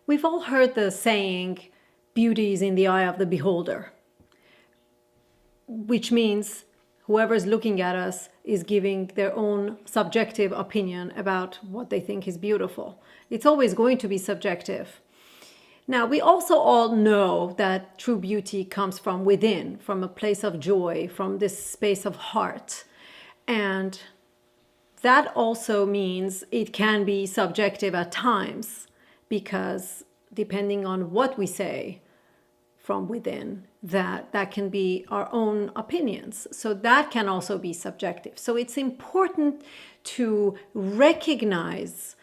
We've all heard the saying, beauty is in the eye of the beholder, which means whoever's looking at us is giving their own subjective opinion about what they think is beautiful. It's always going to be subjective. Now, we also all know that true beauty comes from within, from a place of joy, from this space of heart. And that also means it can be subjective at times, because depending on what we say from within, that can be our own opinions. So that can also be subjective. So it's important to recognize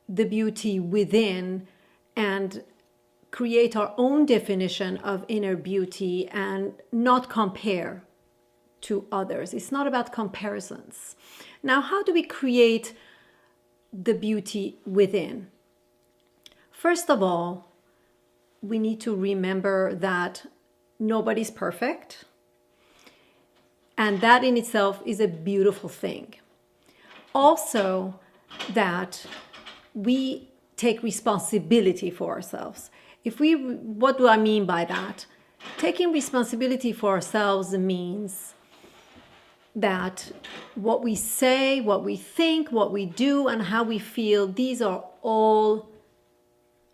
the beauty within and create our own definition of inner beauty and not compare to others. It's not about comparisons. Now, how do we create the beauty within? First of all, we need to remember that nobody's perfect, and that in itself is a beautiful thing. Also, that we take responsibility for ourselves. What do I mean by that? Taking responsibility for ourselves means that what we say, what we think, what we do, and how we feel, these are all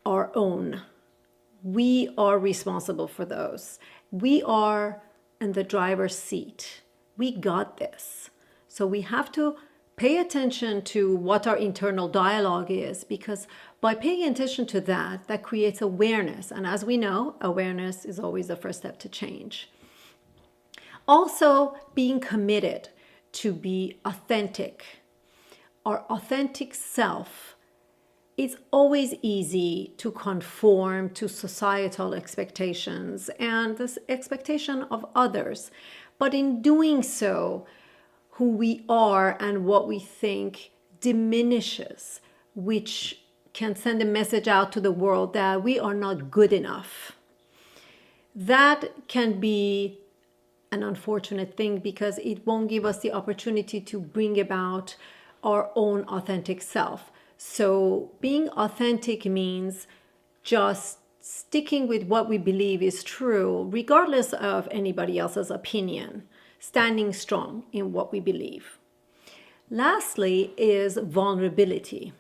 our own. We are responsible for those. We are in the driver's seat. We got this. So we have to pay attention to what our internal dialogue is, because by paying attention to that, that creates awareness. And as we know, awareness is always the first step to change. Also, being committed to be authentic. Our authentic self. It's always easy to conform to societal expectations and the expectation of others. But in doing so, who we are and what we think diminishes, which can send a message out to the world that we are not good enough. That can be an unfortunate thing, because it won't give us the opportunity to bring about our own authentic self. So being authentic means just sticking with what we believe is true, regardless of anybody else's opinion, standing strong in what we believe. Lastly is vulnerability.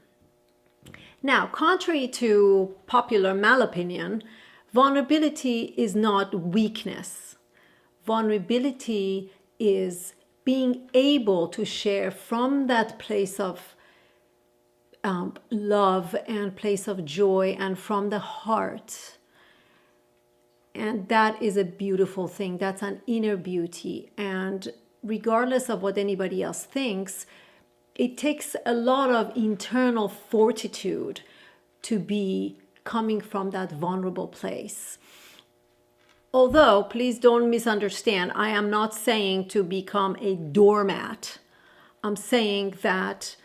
Now, contrary to popular malopinion, vulnerability is not weakness. Vulnerability is being able to share from that place of love and place of joy and from the heart. And that is a beautiful thing. That's an inner beauty. And regardless of what anybody else thinks, it takes a lot of internal fortitude to be coming from that vulnerable place. Although, please don't misunderstand, I am not saying to become a doormat. I'm saying that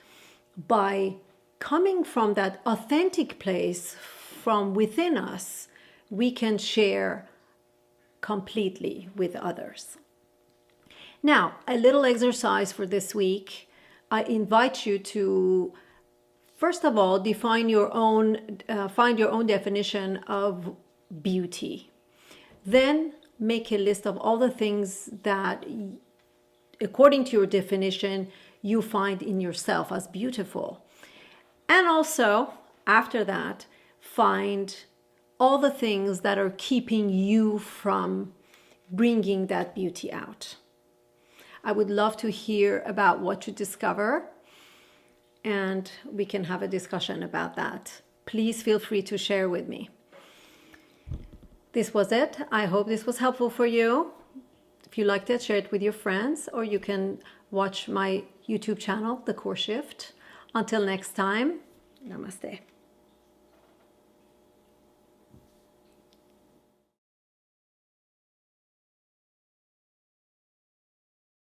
by coming from that authentic place from within us, we can share completely with others. Now, a little exercise for this week. I invite you to, first of all, find your own definition of beauty. Then make a list of all the things that, according to your definition, you find in yourself as beautiful. And also, after that, find all the things that are keeping you from bringing that beauty out. I would love to hear about what you discover, and we can have a discussion about that. Please feel free to share with me. This was it. I hope this was helpful for you. If you liked it, share it with your friends, or you can watch my YouTube channel, The Core Shift. Until next time, namaste.